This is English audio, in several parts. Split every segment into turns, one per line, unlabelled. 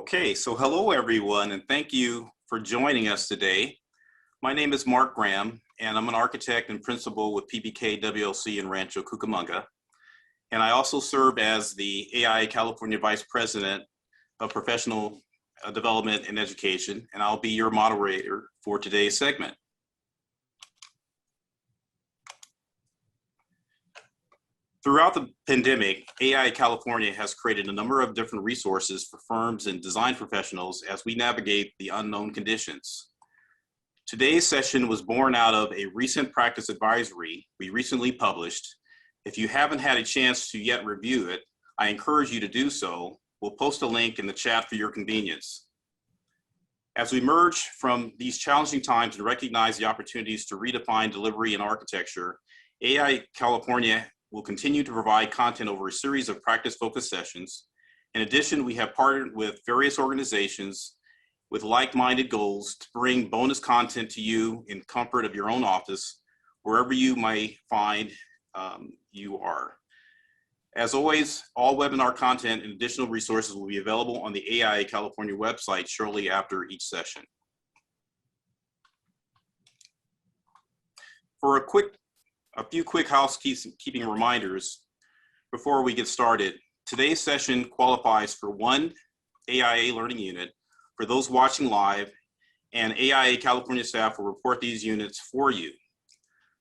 Okay, so hello everyone, and thank you for joining us today. My name is Mark Graham, and I'm an architect and principal with PBK WLC in Rancho Cucamonga. And I also serve as the AIA California Vice President of Professional Development and Education, and I'll be your moderator for today's segment. Throughout the pandemic, AIA California has created a number of different resources for firms and design professionals as we navigate the unknown conditions. Today's session was born out of a recent practice advisory we recently published. If you haven't had a chance to yet review it, I encourage you to do so. We'll post a link in the chat for your convenience. As we emerge from these challenging times and recognize the opportunities to redefine delivery and architecture, AIA California will continue to provide content over a series of practice-focused sessions. In addition, we have partnered with various organizations with like-minded goals to bring bonus content to you in comfort of your own office, wherever you may find you are. As always, all webinar content and additional resources will be available on the AIA California website shortly after each session. For a few quick housekeeping reminders before we get started. Today's session qualifies for one AIA learning unit for those watching live, and AIA California staff will report these units for you.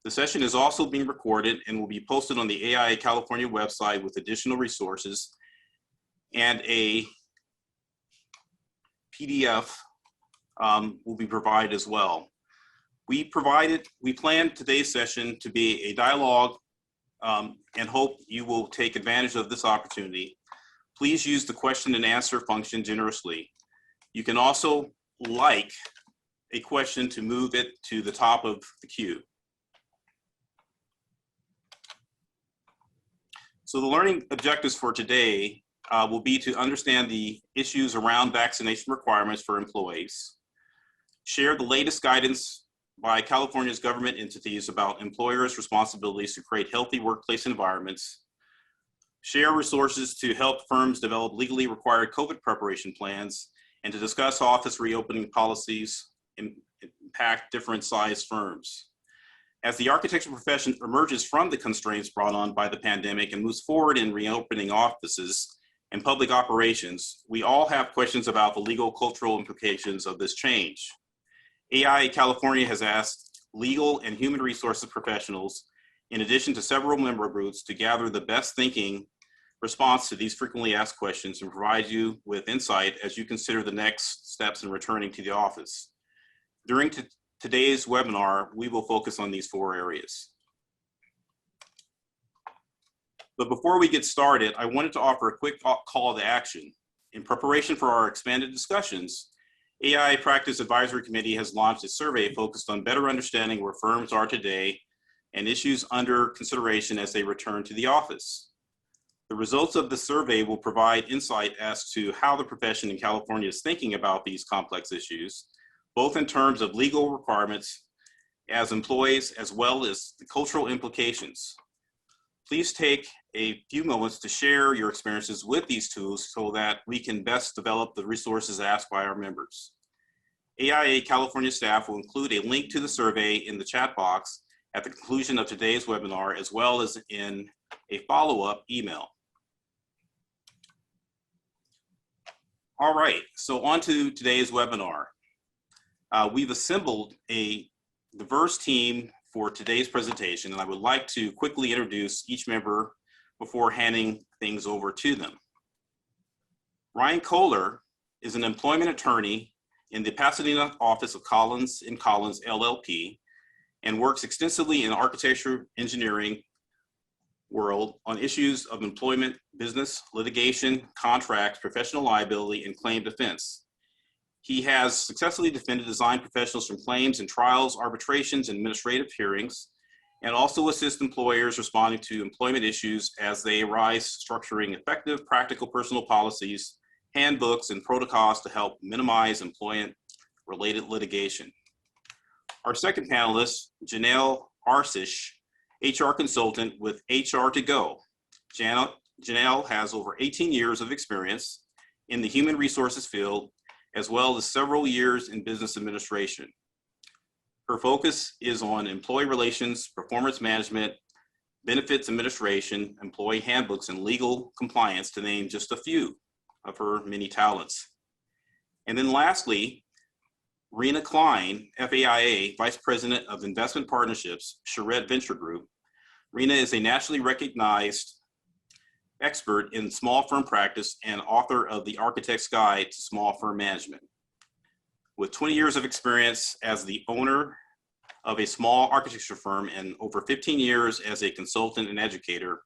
The session is also being recorded and will be posted on the AIA California website with additional resources, and a PDF will be provided as well. We planned today's session to be a dialogue and hope you will take advantage of this opportunity. Please use the question and answer function generously. You can also like a question to move it to the top of the queue. So the learning objectives for today will be to understand the issues around vaccination requirements for employees, share the latest guidance by California's government entities about employers' responsibilities to create healthy workplace environments, share resources to help firms develop legally required COVID preparation plans, and to discuss office reopening policies impact different sized firms. As the architecture profession emerges from the constraints brought on by the pandemic and moves forward in reopening offices and public operations, we all have questions about the legal cultural implications of this change. AIA California has asked legal and human resources professionals, in addition to several member groups, to gather the best thinking response to these frequently asked questions and provide you with insight as you consider the next steps in returning to the office. During today's webinar, we will focus on these four areas. But before we get started, I wanted to offer a quick call to action. In preparation for our expanded discussions, AIA Practice Advisory Committee has launched a survey focused on better understanding where firms are today and issues under consideration as they return to the office. The results of the survey will provide insight as to how the profession in California is thinking about these complex issues, both in terms of legal requirements as employees, as well as the cultural implications. Please take a few moments to share your experiences with these tools so that we can best develop the resources asked by our members. AIA California staff will include a link to the survey in the chat box at the conclusion of today's webinar, as well as in a follow-up email. All right, so on to today's webinar. We've assembled a diverse team for today's presentation, and I would like to quickly introduce each member before handing things over to them. Ryan Kohler is an employment attorney in the Pasadena office of Collins & Collins LLP and works extensively in architecture engineering world on issues of employment, business, litigation, contracts, professional liability, and claim defense. He has successfully defended design professionals from claims and trials, arbitrations, and administrative hearings, and also assists employers responding to employment issues as they arise, structuring effective, practical personal policies, handbooks, and protocols to help minimize employment-related litigation. Our second panelist, Janelle Arsich, HR consultant with HRtoGO. Janelle has over 18 years of experience in the human resources field, as well as several years in business administration. Her focus is on employee relations, performance management, benefits administration, employee handbooks, and legal compliance, to name just a few of her many talents. And then lastly, Rena Klein, FAIA, Vice President of Investment Partnerships, Charrette Venture Group. Rena is a nationally recognized expert in small firm practice and author of The Architect's Guide to Small Firm Management. With 20 years of experience as the owner of a small architecture firm and over 15 years as a consultant and educator,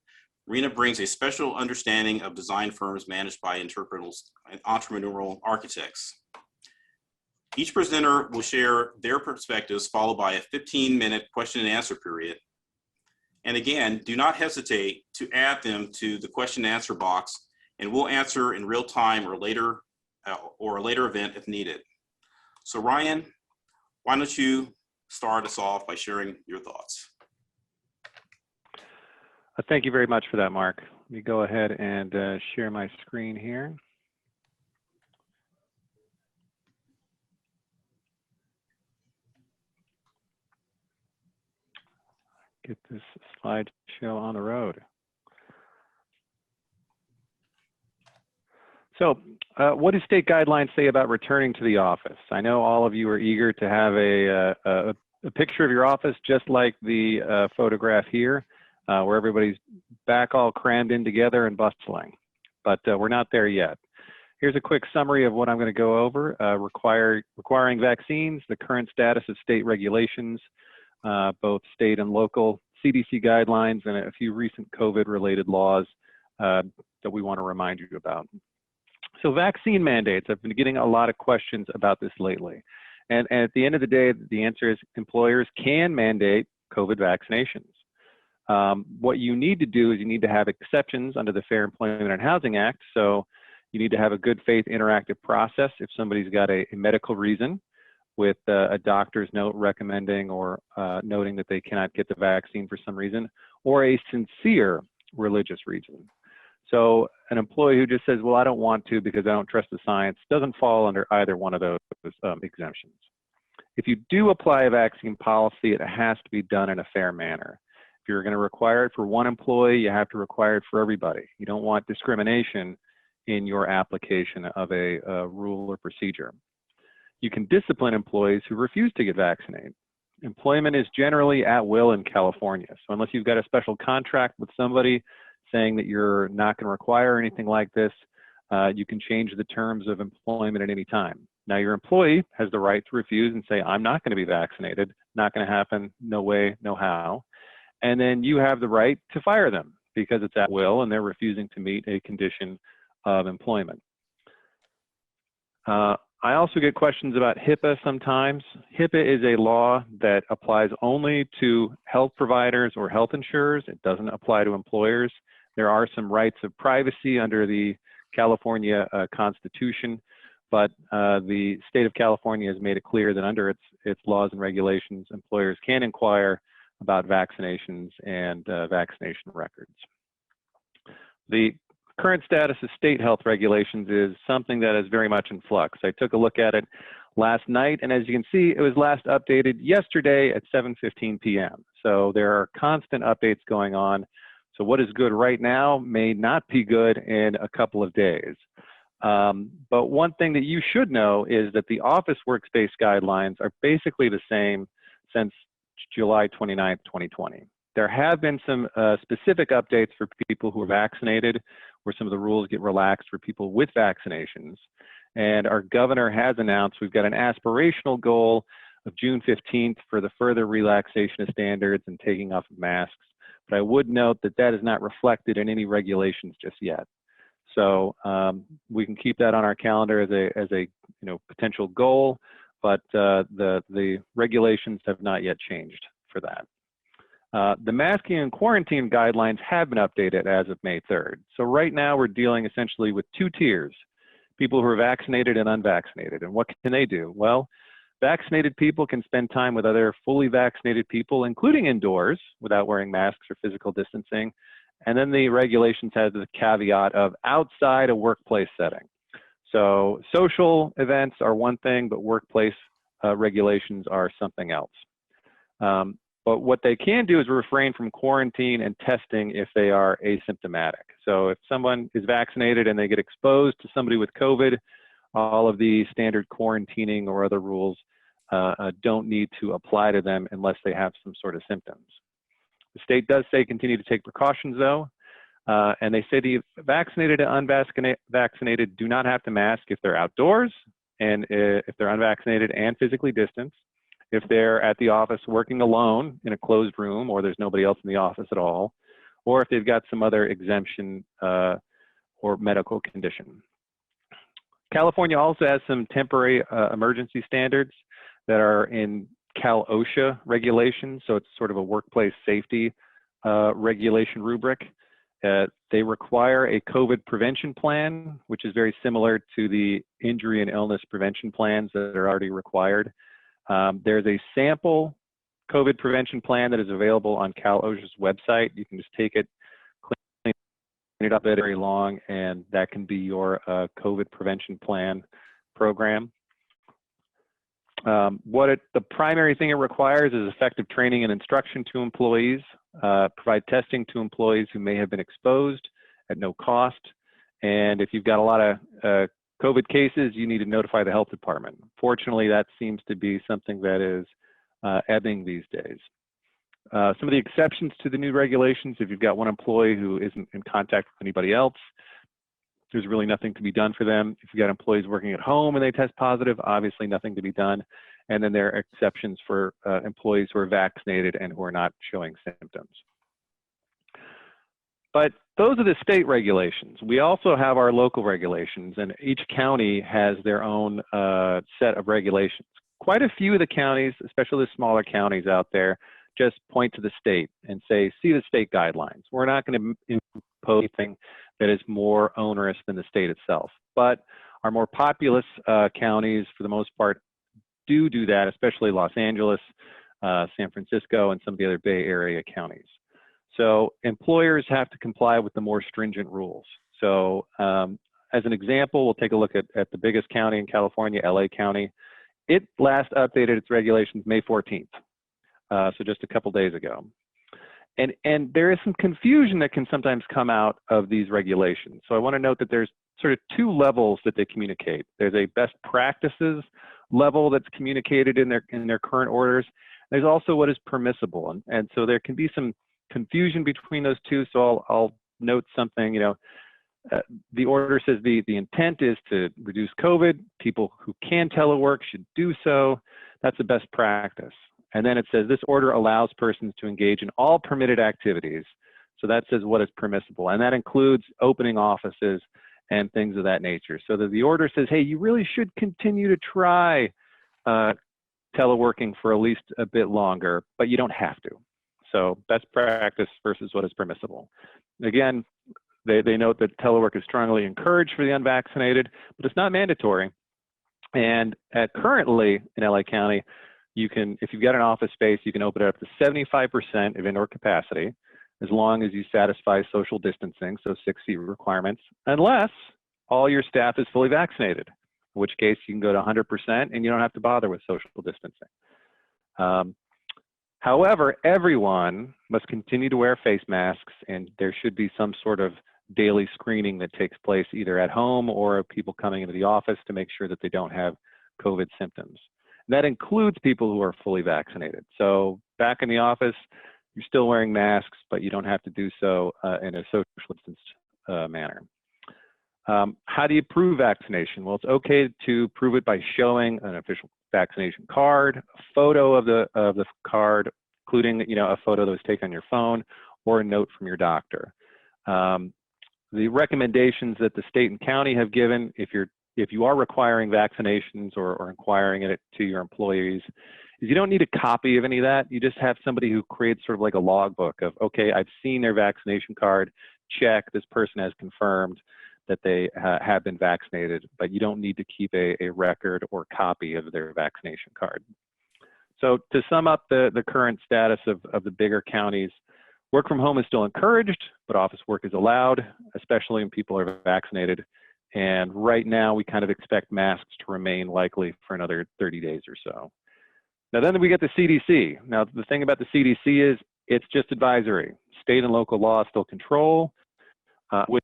Rena brings a special understanding of design firms managed by entrepreneurial architects. Each presenter will share their perspectives, followed by a 15-minute question and answer period. And again, do not hesitate to add them to the question and answer box, and we'll answer in real time or later, or a later event if needed. So Ryan, why don't you start us off by sharing your thoughts?
Thank you very much for that, Mark. Let me go ahead and share my screen here. Get this slideshow on the road. So what do state guidelines say about returning to the office? I know all of you are eager to have a picture of your office just like the photograph here, where everybody's back all crammed in together and bustling, but we're not there yet. Here's a quick summary of what I'm going to go over. Requiring vaccines, the current status of state regulations, both state and local CDC guidelines, and a few recent COVID-related laws that we want to remind you about. So vaccine mandates, I've been getting a lot of questions about this lately. And at the end of the day, the answer is employers can mandate COVID vaccinations. What you need to do is you need to have exceptions under the Fair Employment and Housing Act. So you need to have a good faith interactive process if somebody's got a medical reason, with a doctor's note recommending or noting that they cannot get the vaccine for some reason, or a sincere religious reason. So an employee who just says, well, I don't want to because I don't trust the science, doesn't fall under either one of those exemptions. If you do apply a vaccine policy, it has to be done in a fair manner. If you're going to require it for one employee, you have to require it for everybody. You don't want discrimination in your application of a rule or procedure. You can discipline employees who refuse to get vaccinated. Employment is generally at will in California. So unless you've got a special contract with somebody saying that you're not going to require anything like this, you can change the terms of employment at any time. Now your employee has the right to refuse and say, I'm not going to be vaccinated, not going to happen, no way, no how. And then you have the right to fire them because it's at will and they're refusing to meet a condition of employment. I also get questions about HIPAA sometimes. HIPAA is a law that applies only to health providers or health insurers. It doesn't apply to employers. There are some rights of privacy under the California Constitution, but the state of California has made it clear that under its laws and regulations, employers can inquire about vaccinations and vaccination records. The current status of state health regulations is something that is very much in flux. I took a look at it last night, and as you can see, it was last updated yesterday at 7:15 p.m. So there are constant updates going on. So what is good right now may not be good in a couple of days. But one thing that you should know is that the office workspace guidelines are basically the same since July 29th, 2020. There have been some specific updates for people who are vaccinated, where some of the rules get relaxed for people with vaccinations. And our governor has announced we've got an aspirational goal of June 15th for the further relaxation of standards and taking off of masks. But I would note that that is not reflected in any regulations just yet. So we can keep that on our calendar as a potential goal, but the regulations have not yet changed for that. The masking and quarantine guidelines have been updated as of May 3rd. So right now we're dealing essentially with two tiers, people who are vaccinated and unvaccinated. And what can they do? Well, vaccinated people can spend time with other fully vaccinated people, including indoors, without wearing masks or physical distancing. And then the regulations have the caveat of outside a workplace setting. So social events are one thing, but workplace regulations are something else. But what they can do is refrain from quarantine and testing if they are asymptomatic. So if someone is vaccinated and they get exposed to somebody with COVID, all of the standard quarantining or other rules don't need to apply to them unless they have some sort of symptoms. The state does say continue to take precautions though, and they say the vaccinated and unvaccinated do not have to mask if they're outdoors and if they're unvaccinated and physically distanced. If they're at the office working alone in a closed room or there's nobody else in the office at all, or if they've got some other exemption or medical condition. California also has some temporary emergency standards that are in Cal OSHA regulations, so it's sort of a workplace safety regulation rubric. They require a COVID prevention plan, which is very similar to the injury and illness prevention plans that are already required. There's a sample COVID prevention plan that is available on Cal OSHA's website. You can just take it, clean it up very long, and that can be your COVID prevention plan program. The primary thing it requires is effective training and instruction to employees, provide testing to employees who may have been exposed at no cost, and if you've got a lot of COVID cases, you need to notify the health department. Fortunately, that seems to be something that is ebbing these days. Some of the exceptions to the new regulations, if you've got one employee who isn't in contact with anybody else, there's really nothing to be done for them. If you've got employees working at home and they test positive, obviously nothing to be done. And then there are exceptions for employees who are vaccinated and who are not showing symptoms. But those are the state regulations. We also have our local regulations, and each county has their own set of regulations. Quite a few of the counties, especially the smaller counties out there, just point to the state and say, see the state guidelines. We're not going to impose anything that is more onerous than the state itself. But our more populous counties, for the most part, do that, especially Los Angeles, San Francisco, and some of the other Bay Area counties. So employers have to comply with the more stringent rules. So as an example, we'll take a look at the biggest county in California, LA County. It last updated its regulations May 14th, so just a couple days ago. And there is some confusion that can sometimes come out of these regulations. So I want to note that there's sort of two levels that they communicate. There's a best practices level that's communicated in their current orders. There's also what is permissible. And so there can be some confusion between those two. So I'll note something, the order says the intent is to reduce COVID. People who can telework should do so. That's the best practice. And then it says this order allows persons to engage in all permitted activities. So that says what is permissible. And that includes opening offices and things of that nature. So that the order says, hey, you really should continue to try teleworking for at least a bit longer, but you don't have to. So best practice versus what is permissible. Again, they note that telework is strongly encouraged for the unvaccinated, but it's not mandatory. And currently in LA County, you can, if you've got an office space, you can open it up to 75% of indoor capacity, as long as you satisfy social distancing, so 6 feet requirements, unless all your staff is fully vaccinated, in which case you can go to 100% and you don't have to bother with social distancing. However, everyone must continue to wear face masks, and there should be some sort of daily screening that takes place either at home or people coming into the office to make sure that they don't have COVID symptoms. And that includes people who are fully vaccinated. So back in the office, you're still wearing masks, but you don't have to do so in a social distance manner. How do you prove vaccination? Well, it's okay to prove it by showing an official vaccination card, a photo of the card, including a photo that was taken on your phone, or a note from your doctor. The recommendations that the state and county have given, if you are requiring vaccinations or inquiring it to your employees, is you don't need a copy of any of that. You just have somebody who creates sort of like a logbook of, okay, I've seen their vaccination card, check, this person has confirmed that they have been vaccinated, but you don't need to keep a record or copy of their vaccination card. So to sum up the current status of the bigger counties, work from home is still encouraged, but office work is allowed, especially when people are vaccinated. And right now, we kind of expect masks to remain likely for another 30 days or so. Now, then we get the CDC. Now, the thing about the CDC is it's just advisory. State and local law still control. With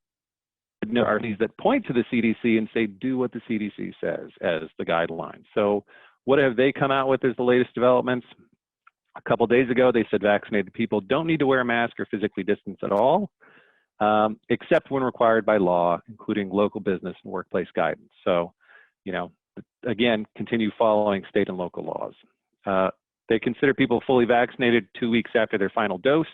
authorities that point to the CDC and say, do what the CDC says as the guidelines. So what have they come out with as the latest developments? A couple days ago, they said vaccinated people don't need to wear a mask or physically distance at all, except when required by law, including local business and workplace guidance. So, you know, again, continue following state and local laws. They consider people fully vaccinated 2 weeks after their final dose.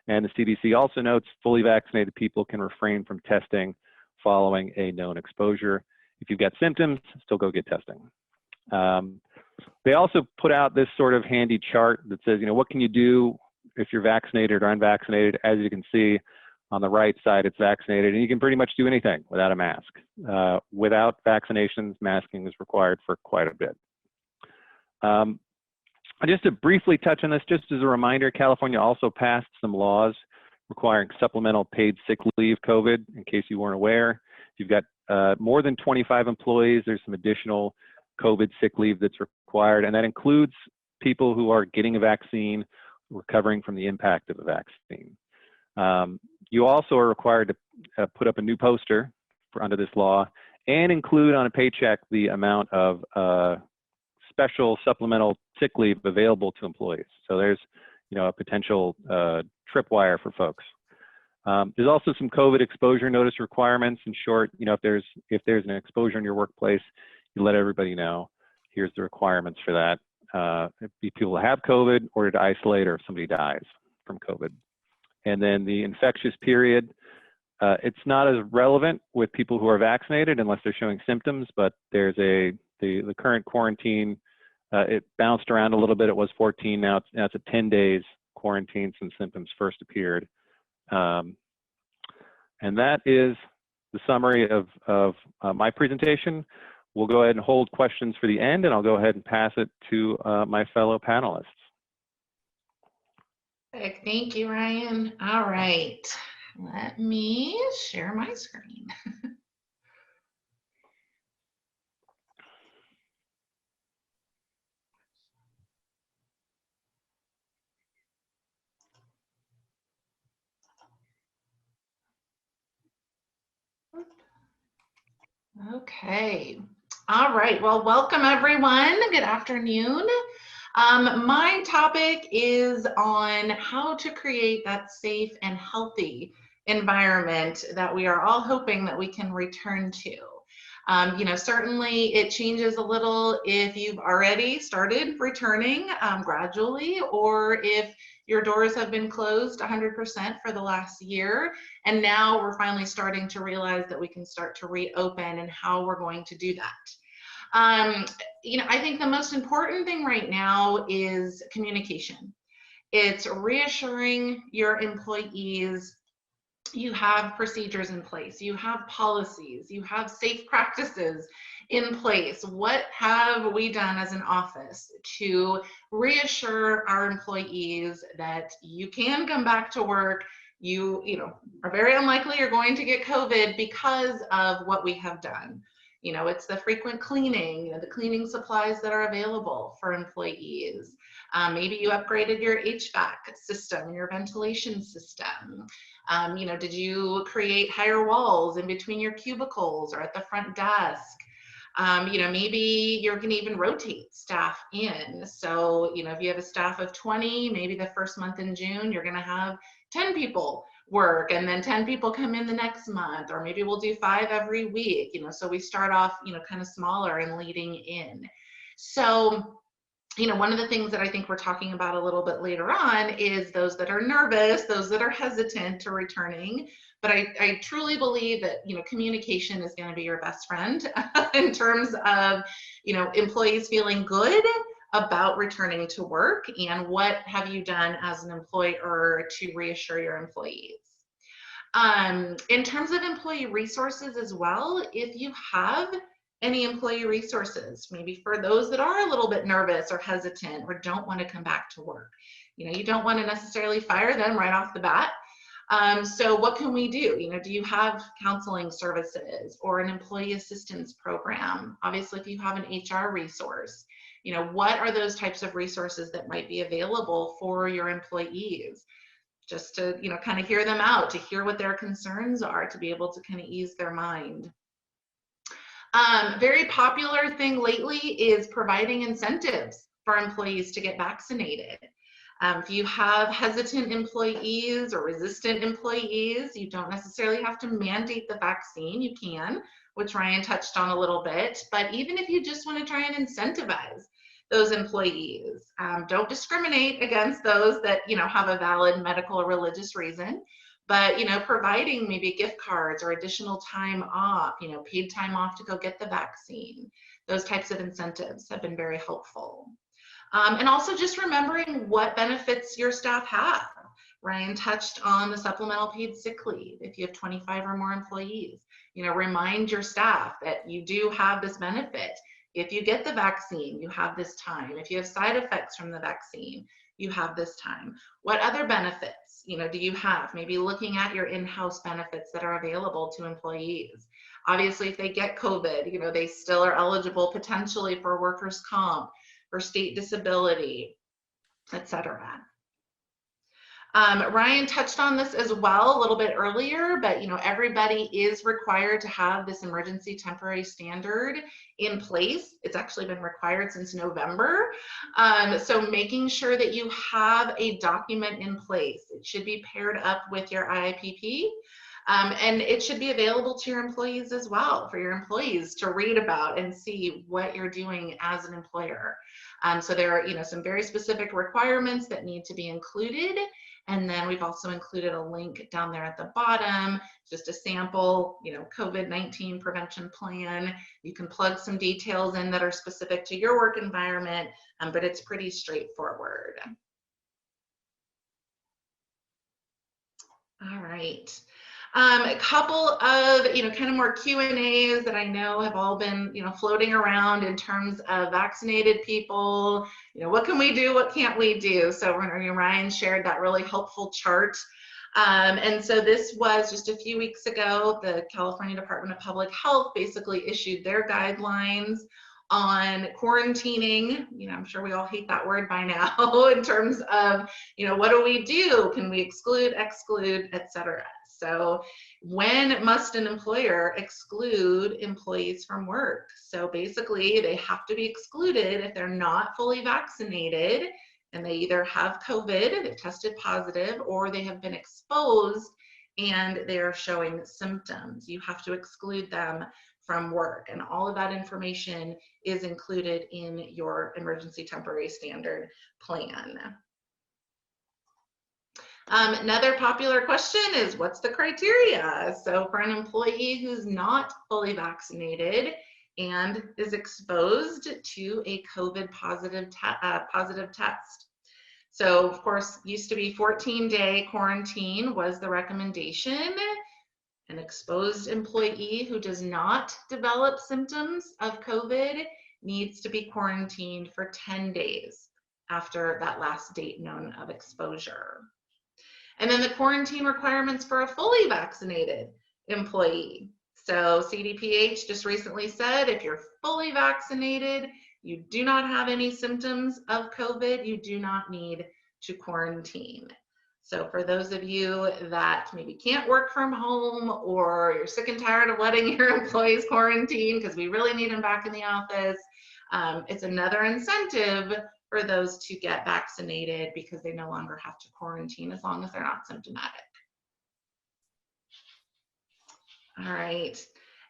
And the CDC also notes fully vaccinated people can refrain from testing following a known exposure. If you've got symptoms, still go get testing. They also put out this sort of handy chart that says, you know, what can you do if you're vaccinated or unvaccinated? As you can see on the right side, it's vaccinated, and you can pretty much do anything without a mask. Without vaccinations, masking is required for quite a bit. Just to briefly touch on this, just as a reminder, California also passed some laws requiring supplemental paid sick leave COVID, in case you weren't aware. If you've got more than 25 employees, there's some additional COVID sick leave that's required, and that includes people who are getting a vaccine, recovering from the impact of a vaccine. You also are required to put up a new poster under this law and include on a paycheck the amount of special supplemental sick leave available to employees. So there's, you know, a potential tripwire for folks. There's also some COVID exposure notice requirements. In short, you know, if there's an exposure in your workplace, you let everybody know. Here's the requirements for that. If people have COVID, order to isolate, or if somebody dies from COVID. And then the infectious period, it's not as relevant with people who are vaccinated unless they're showing symptoms, but there's the current quarantine, it bounced around a little bit. It was 14, now it's a 10 days quarantine since symptoms first appeared. And that is the summary of my presentation. We'll go ahead and hold questions for the end, and I'll go ahead and pass it to my fellow panelists.
Thank you, Ryan. All right, let me share my screen. Okay. All right. Well, welcome everyone. Good afternoon. My topic is on how to create that safe and healthy environment that we are all hoping that we can return to. You know, certainly it changes a little if you've already started returning gradually, or if your doors have been closed 100% for the last year, and now we're finally starting to realize that we can start to reopen and how we're going to do that. You know, I think the most important thing right now is communication. It's reassuring your employees you have procedures in place, you have policies, you have safe practices in place. What have we done as an office to reassure our employees that you can come back to work? You know, are very unlikely you're going to get COVID because of what we have done. You know, it's the frequent cleaning, you know, the cleaning supplies that are available for employees. Maybe you upgraded your HVAC system, your ventilation system. You know, did you create higher walls in between your cubicles or at the front desk? You know, maybe you're going to even rotate staff in. So, you know, if you have a staff of 20, maybe the first month in June, you're going to have 10 people work, and then 10 people come in the next month, or maybe we'll do 5 every week, you know, so we start off, you know, kind of smaller and leading in. So, you know, one of the things that I think we're talking about a little bit later on is those that are nervous, those that are hesitant to returning. But I truly believe that, you know, communication is going to be your best friend in terms of, you know, employees feeling good about returning to work, and what have you done as an employer to reassure your employees. In terms of employee resources as well, if you have any employee resources, maybe for those that are a little bit nervous or hesitant or don't want to come back to work, you know, you don't want to necessarily fire them right off the bat. So what can we do? Do you have counseling services or an employee assistance program? Obviously, if you have an HR resource, what are those types of resources that might be available for your employees? Just to, kind of hear them out, to hear what their concerns are, to be able to kind of ease their mind. Very popular thing lately is providing incentives for employees to get vaccinated. If you have hesitant employees or resistant employees, you don't necessarily have to mandate the vaccine. You can, which Ryan touched on a little bit. But even if you just want to try and incentivize those employees, don't discriminate against those that have a valid medical or religious reason. But providing maybe gift cards or additional time off, paid time off to go get the vaccine, those types of incentives have been very helpful. And also just remembering what benefits your staff have. Ryan touched on the supplemental paid sick leave if you have 25 or more employees. Remind your staff that you do have this benefit. If you get the vaccine, you have this time. If you have side effects from the vaccine, you have this time. What other benefits do you have? Maybe looking at your in-house benefits that are available to employees. Obviously, if they get COVID, they still are eligible potentially for workers' comp, for state disability, etc. Ryan touched on this as well a little bit earlier, but everybody is required to have this emergency temporary standard in place. It's actually been required since November. So making sure that you have a document in place. It should be paired up with your IIPP. And it should be available to your employees as well, for your employees to read about and see what you're doing as an employer. So there are some very specific requirements that need to be included. And then we've also included a link down there at the bottom, just a sample, COVID-19 prevention plan. You can plug some details in that are specific to your work environment, but it's pretty straightforward. All right. A couple of, kind of more Q&As that I know have all been, floating around in terms of vaccinated people. What can we do? What can't we do? So Ryan shared that really helpful chart. And so this was just a few weeks ago, the California Department of Public Health basically issued their guidelines on quarantining. I'm sure we all hate that word by now in terms of, what do we do? Can we exclude, etc.? So when must an employer exclude employees from work? So basically they have to be excluded if they're not fully vaccinated and they either have COVID, they've tested positive, or they have been exposed and they're showing symptoms. You have to exclude them from work, and all of that information is included in your emergency temporary standard plan. Another popular question is, what's the criteria? So for an employee who's not fully vaccinated and is exposed to a COVID positive test. So of course, used to be 14-day quarantine was the recommendation. An exposed employee who does not develop symptoms of COVID needs to be quarantined for 10 days after that last date known of exposure. And then the quarantine requirements for a fully vaccinated employee. So CDPH just recently said, if you're fully vaccinated, you do not have any symptoms of COVID, you do not need to quarantine. So for those of you that maybe can't work from home, or you're sick and tired of letting your employees quarantine because we really need them back in the office, it's another incentive for those to get vaccinated because they no longer have to quarantine as long as they're not symptomatic. All right.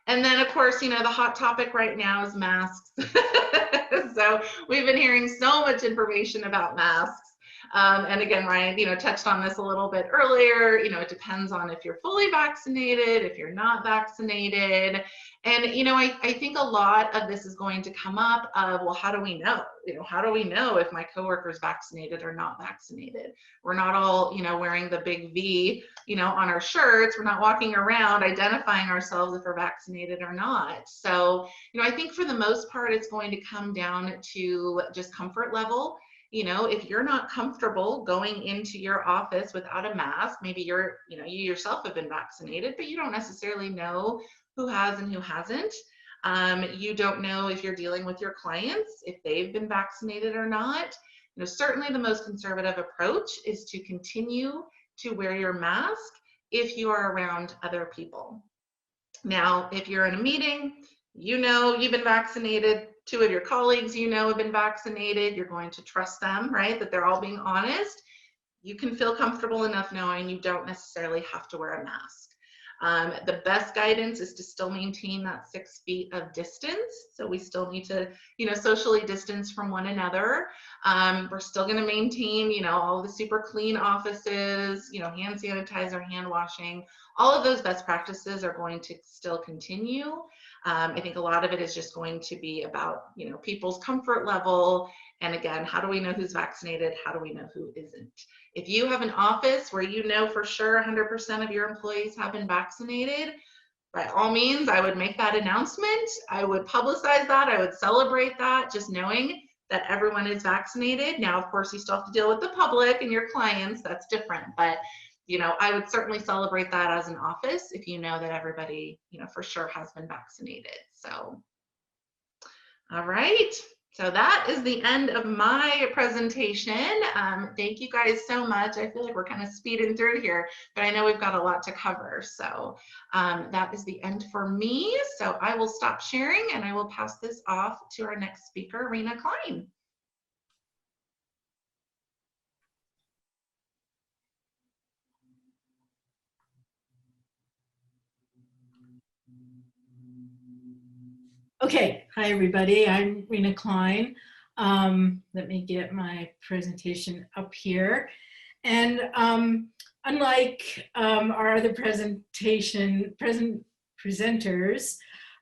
And then of course, the hot topic right now is masks. So we've been hearing so much information about masks. And again, Ryan, touched on this a little bit earlier. It depends on if you're fully vaccinated, if you're not vaccinated. And, I think a lot of this is going to come up of, well, how do we know? How do we know if my coworker's vaccinated or not vaccinated? We're not all, wearing the big V, on our shirts. We're not walking around identifying ourselves if we're vaccinated or not. So, I think for the most part, it's going to come down to just comfort level you know, if you're not comfortable going into your office without a mask, maybe you're, you know, you yourself have been vaccinated, but you don't necessarily know who has and who hasn't. You don't know if you're dealing with your clients, if they've been vaccinated or not. You know, certainly the most conservative approach is to continue to wear your mask if you are around other people. Now, if you're in a meeting, you know you've been vaccinated, 2 of your colleagues you know have been vaccinated, you're going to trust them, right, that they're all being honest. You can feel comfortable enough knowing you don't necessarily have to wear a mask. The best guidance is to still maintain that 6 feet of distance. So we still need to, you know, socially distance from one another. We're still going to maintain, you know, all the super clean offices, you know, hand sanitizer, hand washing, all of those best practices are going to still continue. I think a lot of it is just going to be about, you know, people's comfort level. And again, how do we know who's vaccinated? How do we know who isn't? If you have an office where you know for sure 100% of your employees have been vaccinated, by all means, I would make that announcement. I would publicize that. I would celebrate that, just knowing that everyone is vaccinated. Now, of course, you still have to deal with the public and your clients. That's different. But, you know, I would certainly celebrate that as an office if you know that everybody, you know, for sure has been vaccinated. So, all right. So that is the end of my presentation. Thank you guys so much. I feel like we're kind of speeding through here, but I know we've got a lot to cover. So that is the end for me. So I will stop sharing and I will pass this off to our next speaker, Rena Klein.
Okay, hi everybody, I'm Rena Klein. Let me get my presentation up here. And unlike our other presenters,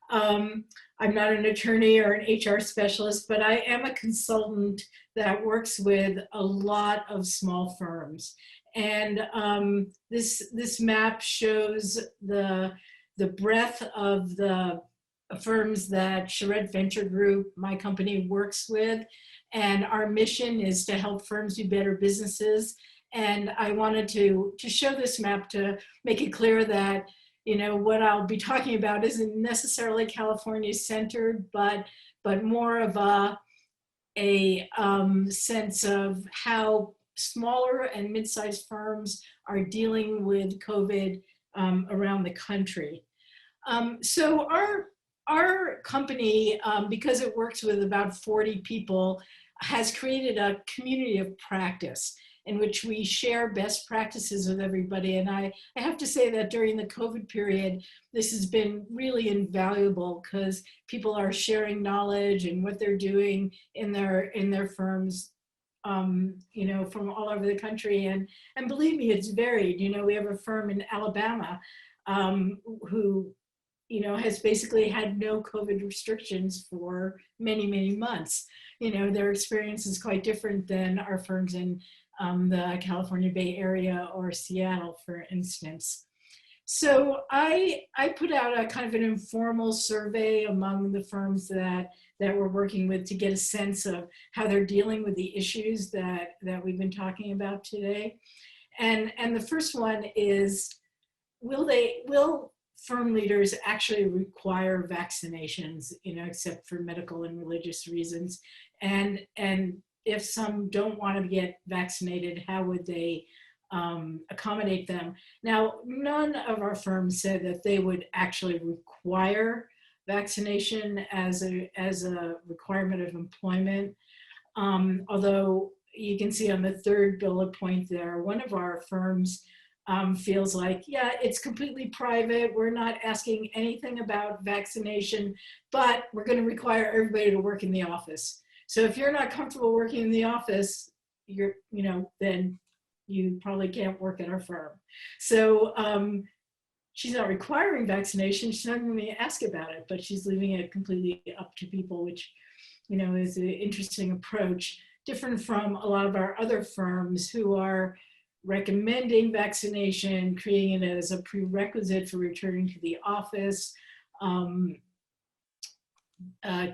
I'm not an attorney or an HR specialist, but I am a consultant that works with a lot of small firms. And this map shows the breadth of the firms that Charrette Venture Group, my company, works with. And our mission is to help firms do better businesses. And I wanted to show this map to make it clear that, you know, what I'll be talking about isn't necessarily California centered, but more of a sense of how smaller and mid-sized firms are dealing with COVID around the country. So our company, because it works with about 40 people, has created a community of practice in which we share best practices with everybody. And I have to say that during the COVID period, this has been really invaluable because people are sharing knowledge and what they're doing in their firms, you know, from all over the country. And believe me, it's varied. You know, we have a firm in Alabama who, you know, has basically had no COVID restrictions for many, many months. You know, their experience is quite different than our firms in the California Bay Area or Seattle, for instance. So I put out a kind of an informal survey among the firms that we're working with to get a sense of how they're dealing with the issues that we've been talking about today. And the first one is, will firm leaders actually require vaccinations, you know, except for medical and religious reasons? And if some don't want to get vaccinated, how would they accommodate them? Now, none of our firms said that they would actually require vaccination as a requirement of employment. Although you can see on the third bullet point there, one of our firms feels like, yeah, it's completely private. We're not asking anything about vaccination, but we're going to require everybody to work in the office. So if you're not comfortable working in the office, then you probably can't work at our firm. So she's not requiring vaccination. She's not going to ask about it, but she's leaving it completely up to people, which, you know, is an interesting approach, different from a lot of our other firms who are recommending vaccination, creating it as a prerequisite for returning to the office.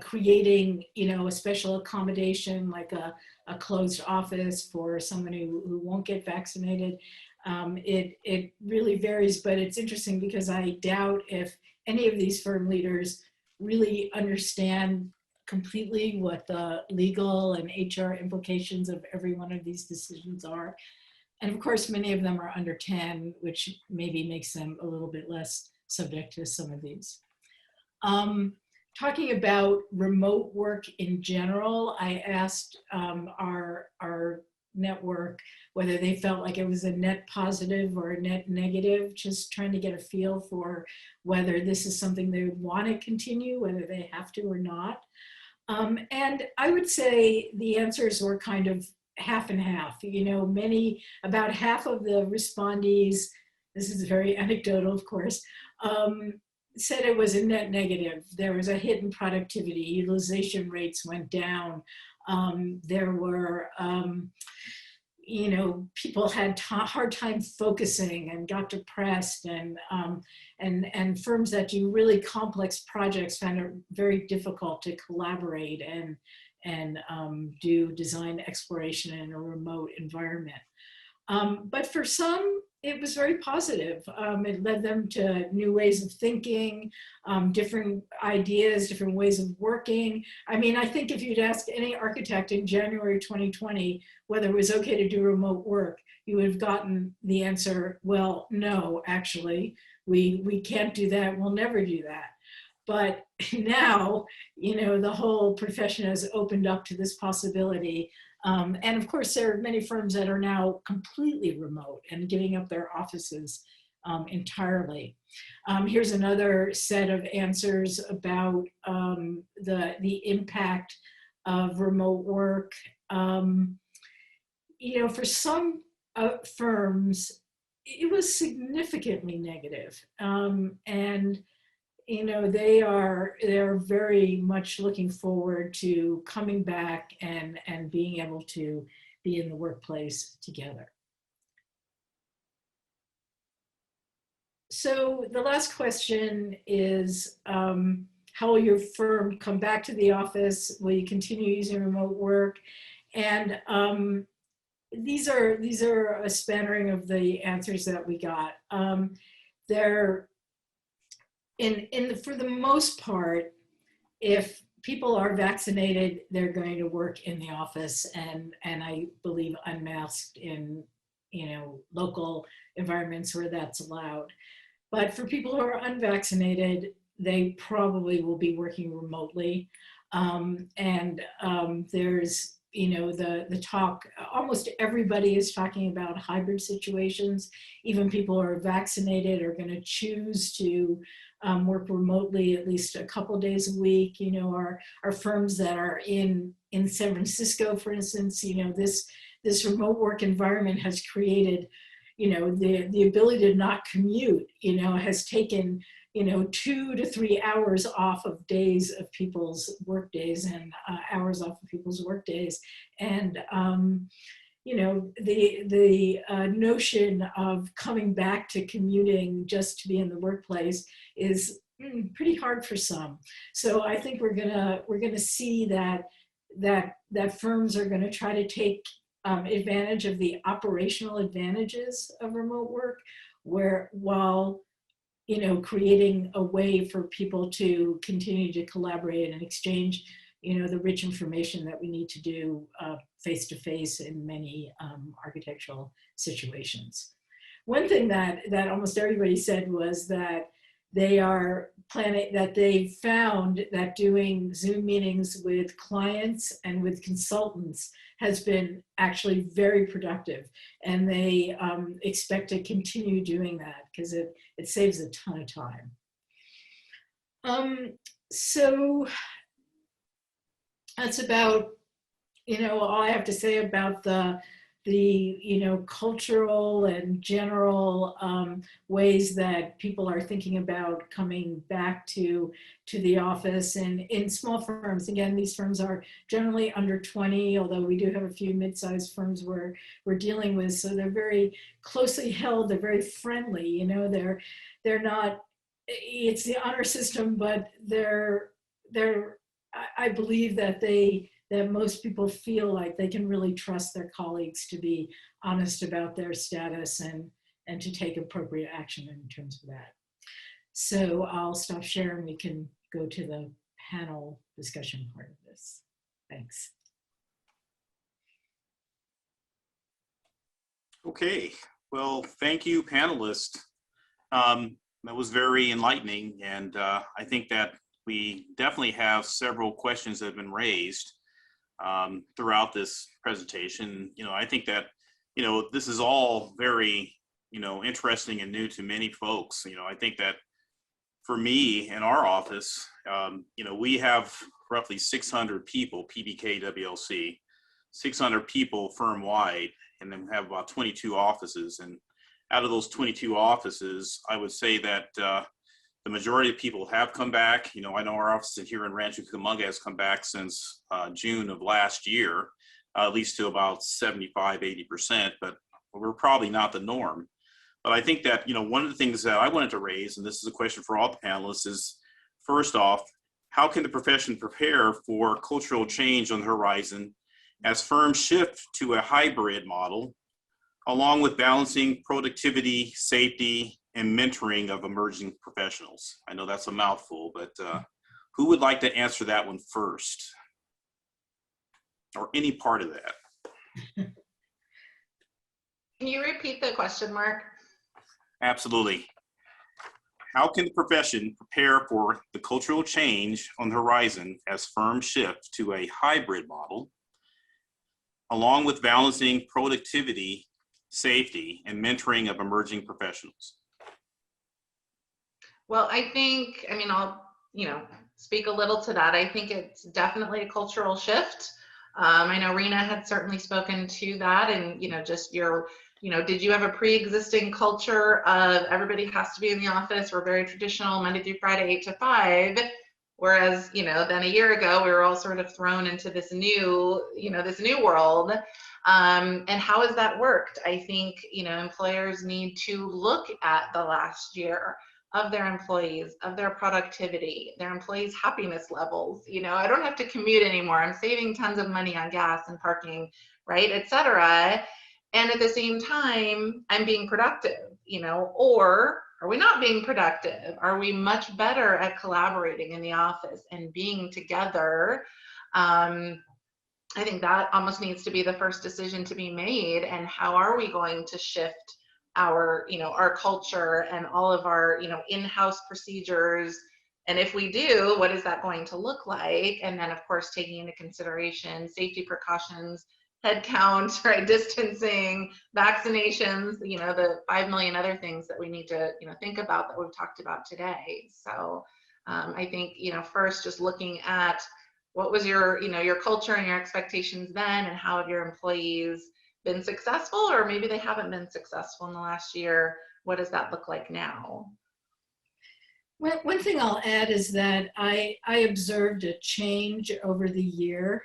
creating, a special accommodation like a closed office for someone who won't get vaccinated. It really varies, but it's interesting because I doubt if any of these firm leaders really understand completely what the legal and HR implications of every one of these decisions are. And of course, many of them are under 10, which maybe makes them a little bit less subject to some of these. Talking about remote work in general, I asked our network whether they felt like it was a net positive or a net negative, just trying to get a feel for whether this is something they would want to continue, whether they have to or not. And I would say the answers were kind of half and half. About half of the respondees, this is very anecdotal, of course, said it was a net negative. There was a hit in productivity, utilization rates went down. There were, people had hard time focusing and got depressed, and firms that do really complex projects found it very difficult to collaborate and do design exploration in a remote environment. But for some, it was very positive. It led them to new ways of thinking, different ideas, different ways of working. I mean, I think if you'd ask any architect in January 2020 whether it was okay to do remote work, you would have gotten the answer, well, no, actually, we can't do that, we'll never do that. But now, the whole profession has opened up to this possibility. And of course, there are many firms that are now completely remote and giving up their offices entirely. Here's another set of answers about the impact of remote work. For some firms, it was significantly negative. And they're very much looking forward to coming back and being able to be in the workplace together. So the last question is, how will your firm come back to the office? Will you continue using remote work? And these are a spattering of the answers that we got. For the most part, if people are vaccinated, they're going to work in the office and I believe unmasked in local environments where that's allowed. But for people who are unvaccinated, they probably will be working remotely. There's the talk, almost everybody is talking about hybrid situations. Even people who are vaccinated are going to choose to work remotely at least a couple days a week. Our firms that are in San Francisco, for instance, this remote work environment has created, the ability to not commute, has taken 2 to 3 hours off of days of people's work days and hours off of people's work days. And, the notion of coming back to commuting just to be in the workplace is pretty hard for some. So I think we're gonna see that firms are gonna try to take advantage of the operational advantages of remote work, while creating a way for people to continue to collaborate and exchange, the rich information that we need to do face-to-face in many architectural situations. One thing that almost everybody said was that they found that doing Zoom meetings with clients and with consultants has been actually very productive. And they expect to continue doing that because it saves a ton of time. So that's about, all I have to say about the cultural and general ways that people are thinking about coming back to the office. And in small firms, again, these firms are generally under 20, although we do have a few mid-sized firms we're dealing with. So they're very closely held, they're very friendly, they're not, it's the honor system, but they're I believe that most people feel like they can really trust their colleagues to be honest about their status and to take appropriate action in terms of that. So I'll stop sharing. We can go to the panel discussion part of this. Thanks.
Okay, well, thank you, panelists. That was very enlightening, and I think that we definitely have several questions that have been raised throughout this presentation. I think that, this is all very, interesting and new to many folks. I think that for me in our office, we have roughly 600 people, PBK WLC, 600 people firm-wide, and then we have about 22 offices. And out of those 22 offices, I would say that the majority of people have come back. I know our office here in Rancho Cucamonga has come back since June of last year, at least to about 75, 80%, but we're probably not the norm. But I think that, one of the things that I wanted to raise, and this is a question for all the panelists, is first off, how can the profession prepare for cultural change on the horizon as firms shift to a hybrid model, along with balancing productivity, safety, and mentoring of emerging professionals? I know that's a mouthful, but who would like to answer that one first? Or any part of that?
Can you repeat the question, Mark?
Absolutely. How can the profession prepare for the cultural change on the horizon as firms shift to a hybrid model, along with balancing productivity, safety, and mentoring of emerging professionals?
Well, I'll, speak a little to that. I think it's definitely a cultural shift. I know Rena had certainly spoken to that, and, just your, did you have a pre-existing culture of everybody has to be in the office? We're very traditional, Monday through Friday, 8 to 5. Whereas, then a year ago, we were all sort of thrown into this new, this new world. And how has that worked? I think, employers need to look at the last year of their employees, of their productivity, their employees' happiness levels. I don't have to commute anymore. I'm saving tons of money on gas and parking, right, et cetera. And at the same time, I'm being productive, or are we not being productive? Are we much better at collaborating in the office and being together? I think that almost needs to be the first decision to be made. And how are we going to shift our, our culture and all of our, in-house procedures? And if we do, what is that going to look like? And then, of course, taking into consideration safety precautions, head count, right, distancing, vaccinations, the 5 million other things that we need to, think about that we've talked about today. So I think, first just looking at what was your, your culture and your expectations then, and how have your employees been successful, or maybe they haven't been successful in the last year. What does that look like now?
Well, one thing I'll add is that I observed a change over the year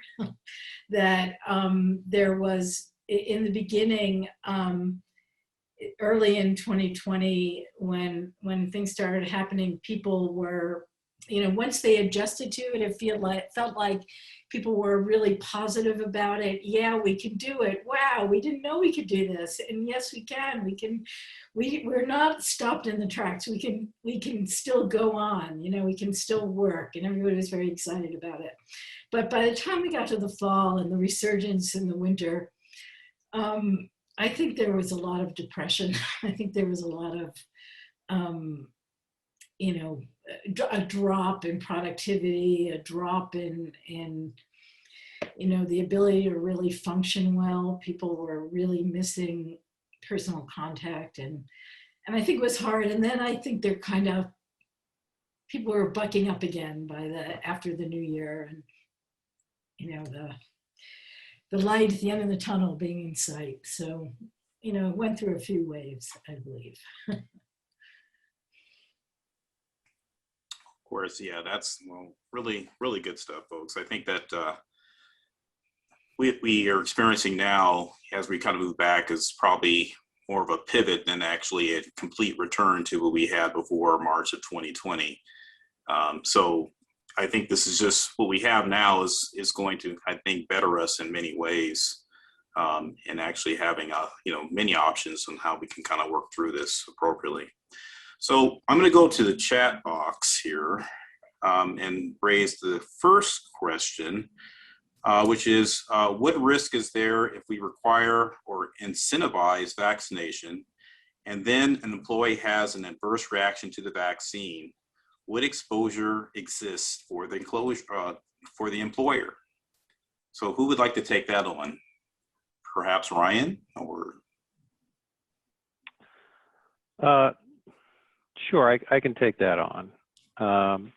that there was in the beginning, early in 2020, when things started happening, people were, once they adjusted to it, it felt like people were really positive about it. Yeah, we can do it. Wow, we didn't know we could do this. And yes, we can. We're not stopped in the tracks. We can still go on, we can still work, and everybody was very excited about it. But by the time we got to the fall and the resurgence in the winter, I think there was a lot of depression. I think there was a lot of, a drop in productivity, a drop in the ability to really function well. People were really missing personal contact, and I think it was hard. And then I think people were bucking up again after the new year, and the light at the end of the tunnel being in sight. So it went through a few waves, I believe.
Of course, yeah, that's really, really good stuff, folks. I think that we are experiencing now, as we kind of move back, is probably more of a pivot than actually a complete return to what we had before March of 2020. So I think this is just what we have now is going to, I think, better us in many ways, and actually having many options on how we can kind of work through this appropriately. So I'm going to go to the chat box here and raise the first question, which is, what risk is there if we require or incentivize vaccination and then an employee has an adverse reaction to the vaccine? What exposure exists for the employer? So who would like to take that on? Perhaps Ryan or?
Sure, I can take that on. And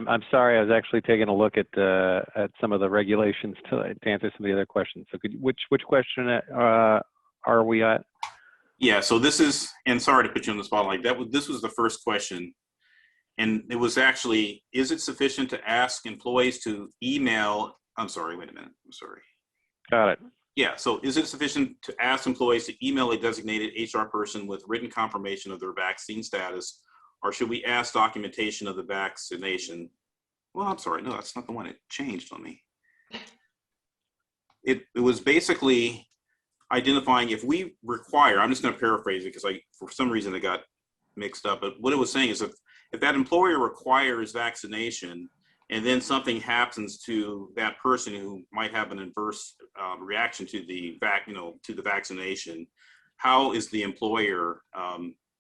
I'm sorry, I was actually taking a look at some of the regulations to answer some of the other questions. So which question are we at?
Yeah, so this is, and sorry to put you on the spot like that. This was the first question. And it was actually, is it sufficient to ask employees to email, I'm sorry, wait a minute, I'm sorry.
Got it.
Yeah, so is it sufficient to ask employees to email a designated HR person with written confirmation of their vaccine status, or should we ask documentation of the vaccination? Well, I'm sorry, no, that's not the one. It changed on me. It was basically identifying if we require, I'm just going to paraphrase it because for some reason it got mixed up, but what it was saying is if that employer requires vaccination and then something happens to that person who might have an adverse reaction to the vaccination, how is the employer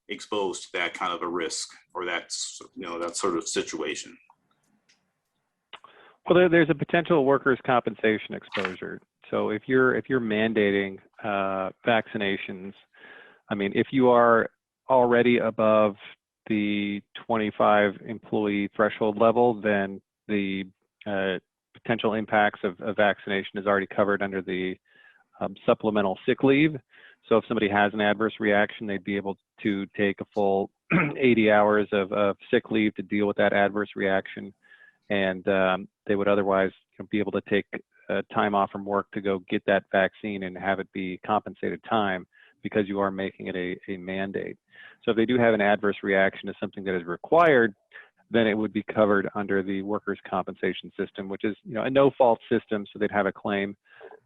exposed to that kind of a risk or that sort of situation?
Well, there's a potential workers' compensation exposure. So if you're mandating vaccinations, I mean, if you are already above the 25 employee threshold level, then the potential impacts of vaccination is already covered under the supplemental sick leave. So if somebody has an adverse reaction, they'd be able to take a full 80 hours of sick leave to deal with that adverse reaction. And they would otherwise be able to take time off from work to go get that vaccine and have it be compensated time because you are making it a mandate. So if they do have an adverse reaction to something that is required, then it would be covered under the workers' compensation system, which is a no-fault system, so they'd have a claim.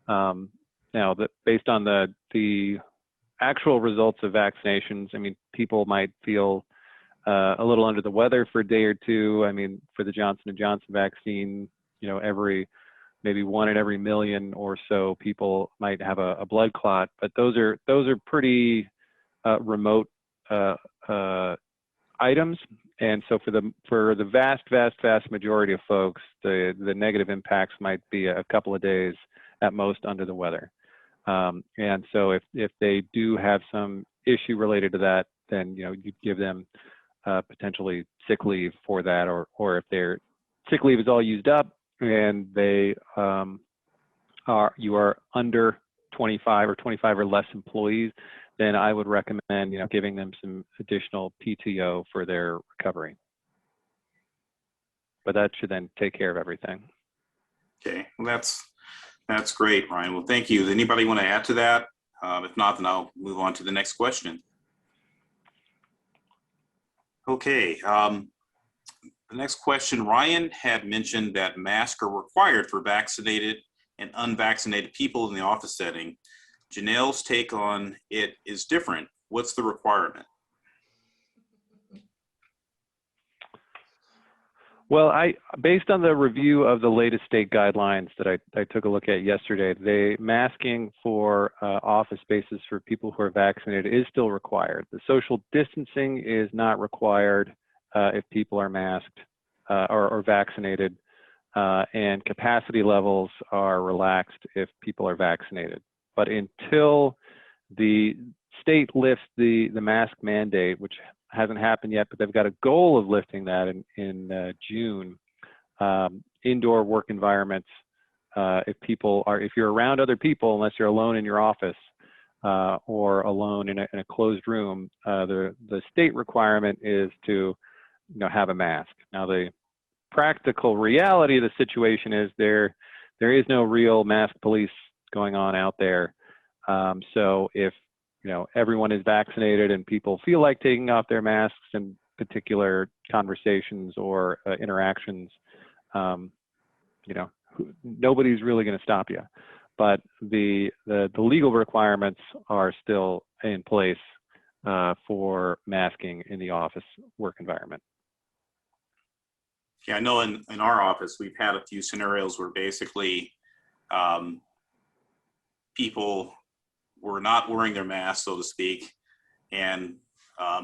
Now, based on the actual results of vaccinations, I mean, people might feel a little under the weather for a day or two. I mean, for the Johnson & Johnson vaccine, maybe 1 in every million or so people might have a blood clot, but those are pretty remote items. And so for the vast majority of folks, the negative impacts might be a couple of days at most under the weather. And so if they do have some issue related to that, then you'd give them potentially sick leave for that, or if their sick leave is all used up and you are under 25 or 25 or less employees, then I would recommend giving them some additional PTO for their recovery. But that should then take care of everything.
Okay, well that's great, Ryan. Well, thank you. Does anybody want to add to that? If not, then I'll move on to the next question. Okay, the next question, Ryan had mentioned that masks are required for vaccinated and unvaccinated people in the office setting. Janelle's take on it is different. What's the requirement?
Well, based on the review of the latest state guidelines that I took a look at yesterday, masking for office spaces for people who are vaccinated is still required. The social distancing is not required if people are masked or vaccinated, and capacity levels are relaxed if people are vaccinated. But until the state lifts the mask mandate, which hasn't happened yet, but they've got a goal of lifting that in June. Indoor work environments, if you're around other people, unless you're alone in your office or alone in a closed room, the state requirement is to have a mask. Now the practical reality of the situation is there is no real mask police going on out there. So if everyone is vaccinated and people feel like taking off their masks and particular conversations or interactions, you know, nobody's really going to stop you. But the legal requirements are still in place for masking in the office work environment.
Yeah, I know in our office, we've had a few scenarios where basically people were not wearing their masks, so to speak, and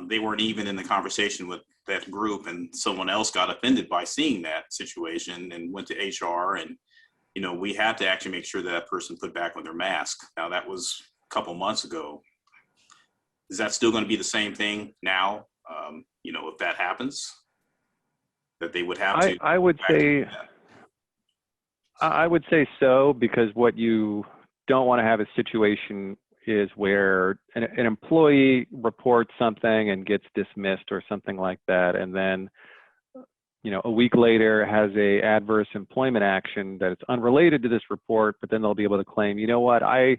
they weren't even in the conversation with that group, and someone else got offended by seeing that situation and went to HR, and you know, we had to actually make sure that person put back on their mask. Now that was a couple months ago. Is that still going to be the same thing now? You know, if that happens, that they would have to.
I would say so, because what you don't want to have a situation is where an employee reports something and gets dismissed or something like that, and then, you know, a week later has a adverse employment action that it's unrelated to this report, but then they'll be able to claim, you know what, I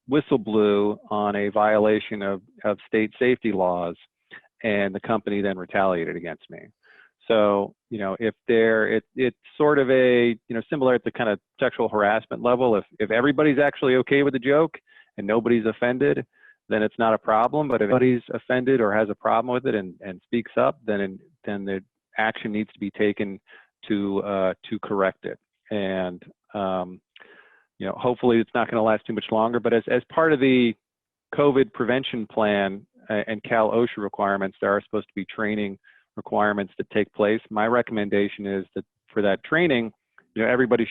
whistle blew on a violation of state safety laws, and the company then retaliated against me. So, you know, if it's sort of a, you know, similar at the kind of sexual harassment level, if everybody's actually okay with the joke and nobody's offended, then it's not a problem. But if anybody's offended or has a problem with it and speaks up, then the action needs to be taken to correct it. And, you know, hopefully it's not going to last too much longer. But as part of the COVID prevention plan and Cal OSHA requirements, there are supposed to be training requirements that take place. My recommendation is that for that training, you know, everybody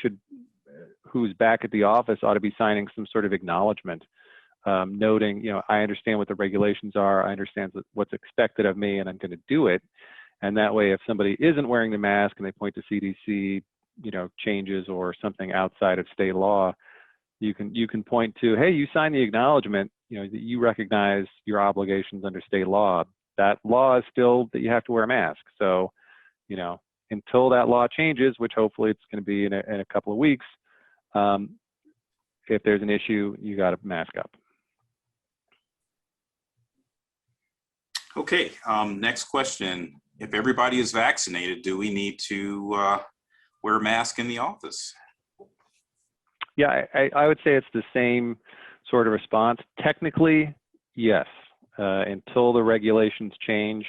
who's back at the office ought to be signing some sort of acknowledgement, noting, you know, I understand what the regulations are, I understand what's expected of me, and I'm going to do it. And that way, if somebody isn't wearing the mask and they point to CDC, you know, changes or something outside of state law, you can point to, hey, you signed the acknowledgement, you know, that you recognize your obligations under state law. That law is still that you have to wear a mask. So, you know, until that law changes, which hopefully it's going to be in a couple of weeks, if there's an issue, you got to mask up.
Okay, next question. If everybody is vaccinated, do we need to wear a mask in the office?
Yeah, I would say it's the same sort of response. Technically, yes. Until the regulations change,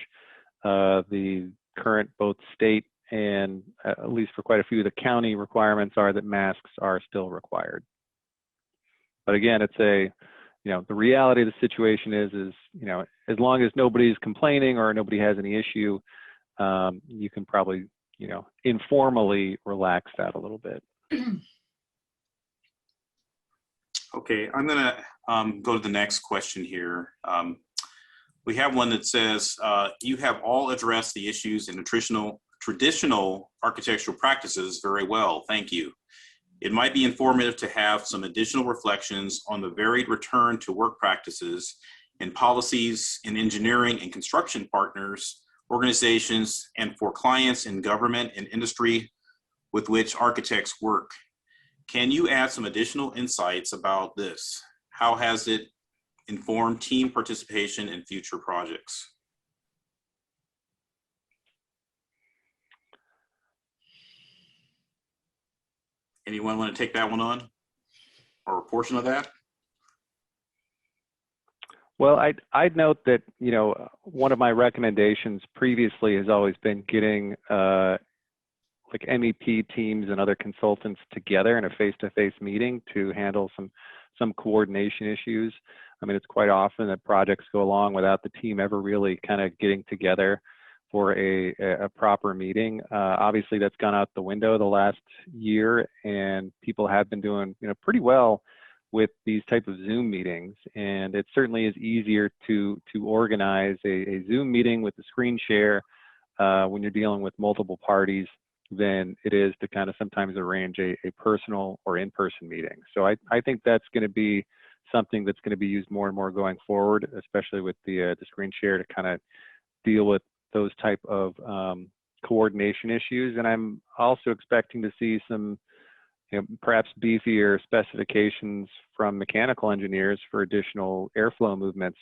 the current both state and at least for quite a few of the county requirements are that masks are still required. But again, it's you know, the reality of the situation is, you know, as long as nobody's complaining or nobody has any issue, you can probably, you know, informally relax that a little bit.
Okay, I'm gonna go to the next question here. We have one that says, you have all addressed the issues in traditional architectural practices very well, thank you. It might be informative to have some additional reflections on the varied return to work practices and policies in engineering and construction partners, organizations, and for clients in government and industry with which architects work. Can you add some additional insights about this? How has it informed team participation in future projects? Anyone want to take that one on, or a portion of that?
Well, I'd note that, you know, one of my recommendations previously has always been getting like MEP teams and other consultants together in a face-to-face meeting to handle some coordination issues. I mean, it's quite often that projects go along without the team ever really kind of getting together for a proper meeting. Obviously, that's gone out the window the last year, and people have been doing, you know, pretty well with these type of Zoom meetings. And it certainly is easier to organize a Zoom meeting with the screen share when you're dealing with multiple parties than it is to kind of sometimes arrange a personal or in-person meeting. So I think that's going to be something that's going to be used more and more going forward, especially with the screen share, to kind of deal with those type of coordination issues. And I'm also expecting to see some, you know, perhaps beefier specifications from mechanical engineers for additional airflow movements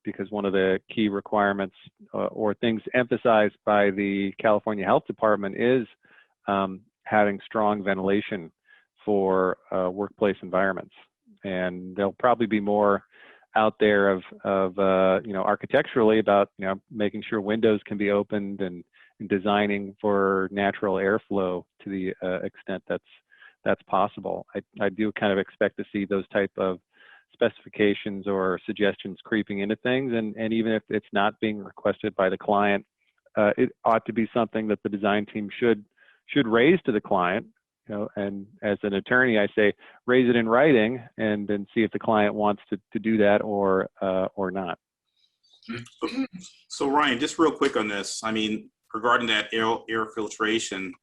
because one of the key requirements or things emphasized by the California Health Department is having strong ventilation for workplace environments. And there'll probably be more out there of architecturally about, making sure windows can be opened and designing for natural airflow to the extent that's possible. I do kind of expect to see those type of specifications or suggestions creeping into things, and even if it's not being requested by the client, it ought to be something that the design team should raise to the client. And as an attorney, I say raise it in writing and then see if the client wants to do that or not.
So Ryan, just real quick on this. I mean, regarding that air filtration,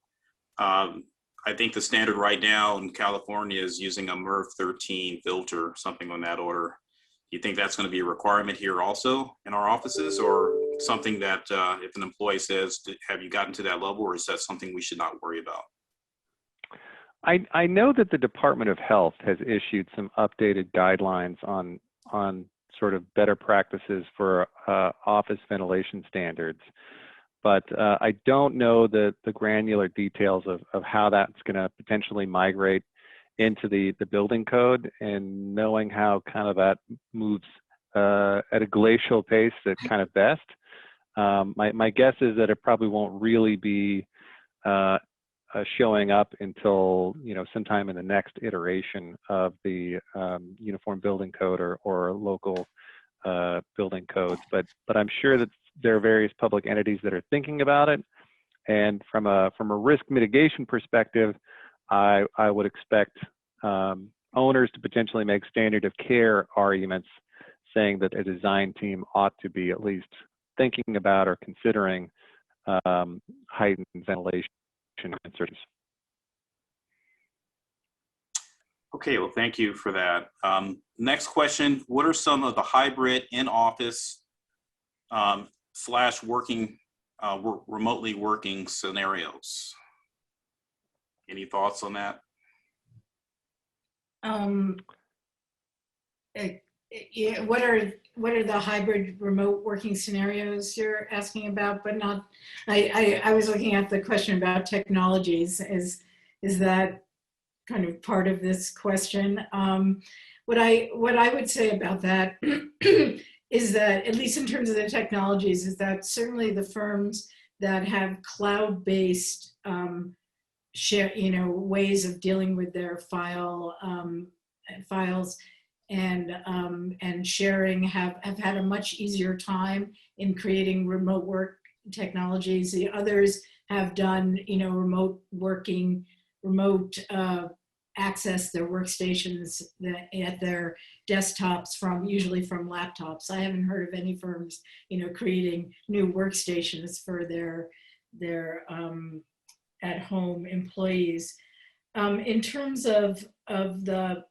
I think the standard right now in California is using a MERV 13 filter, something on that order. Do you think that's going to be a requirement here also in our offices, or something that if an employee says, have you gotten to that level, or is that something we should not worry about?
I know that the Department of Health has issued some updated guidelines on sort of better practices for office ventilation standards, but I don't know the granular details of how that's going to potentially migrate into the building code, and knowing how kind of that moves at a glacial pace at kind of best. My guess is that it probably won't really be showing up until sometime in the next iteration of the Uniform Building Code or local building codes. But I'm sure that there are various public entities that are thinking about it, and from a risk mitigation perspective, I would expect owners to potentially make standard of care arguments, saying that a design team ought to be at least thinking about or considering heightened ventilation inserts.
Okay, well, thank you for that. Next question, what are some of the hybrid in-office / working, remotely working scenarios? Any thoughts on that?
Yeah, what are the hybrid remote working scenarios you're asking about? But not, I was looking at the question about technologies. Is that kind of part of this question? What I would say about that is that, at least in terms of the technologies, is that certainly the firms that have cloud-based ways of dealing with their files and sharing have had a much easier time in creating remote work technologies. The others have done, remote working, access their workstations at their desktops usually from laptops. I haven't heard of any firms, creating new workstations for their at-home employees. In terms of the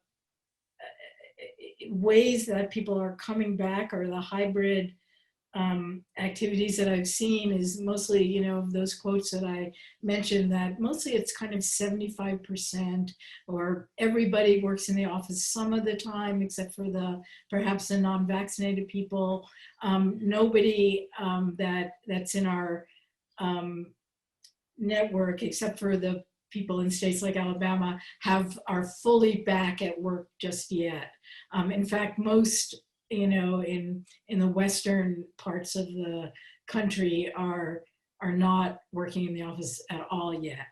ways that people are coming back, or the hybrid activities that I've seen, is mostly, those quotes that I mentioned, that mostly it's kind of 75%, or everybody works in the office some of the time, except for perhaps the non-vaccinated people. Nobody that's in our network, except for the people in states like Alabama, are fully back at work just yet. In fact, most, in the western parts of the country are not working in the office at all yet,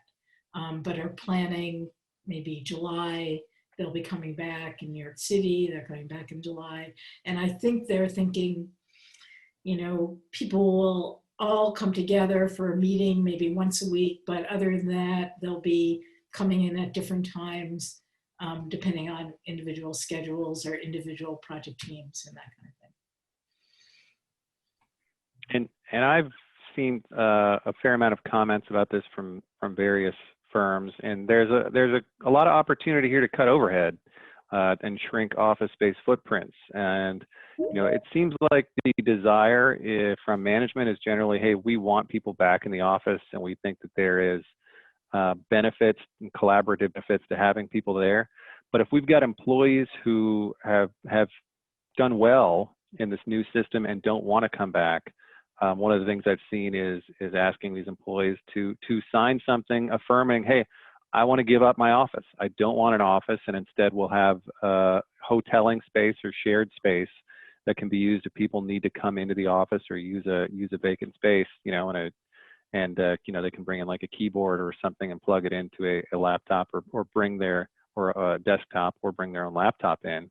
but are planning maybe July. They'll be coming back in New York City. They're coming back in July. And I think they're thinking, people will all come together for a meeting maybe once a week, but other than that, they'll be coming in at different times, depending on individual schedules or individual project teams and that kind of thing.
And I've seen a fair amount of comments about this from various firms, and there's a lot of opportunity here to cut overhead and shrink office space footprints. And it seems like the desire from management is generally, hey, we want people back in the office, and we think that there is benefits and collaborative benefits to having people there. But if we've got employees who have done well in this new system and don't want to come back, one of the things I've seen is asking these employees to sign something affirming, hey, I want to give up my office. I don't want an office, and instead we'll have hoteling space or shared space that can be used if people need to come into the office or use a vacant space, you know, and you know, they can bring in like a keyboard or something and plug it into a laptop or bring their, or a desktop, or bring their own laptop in.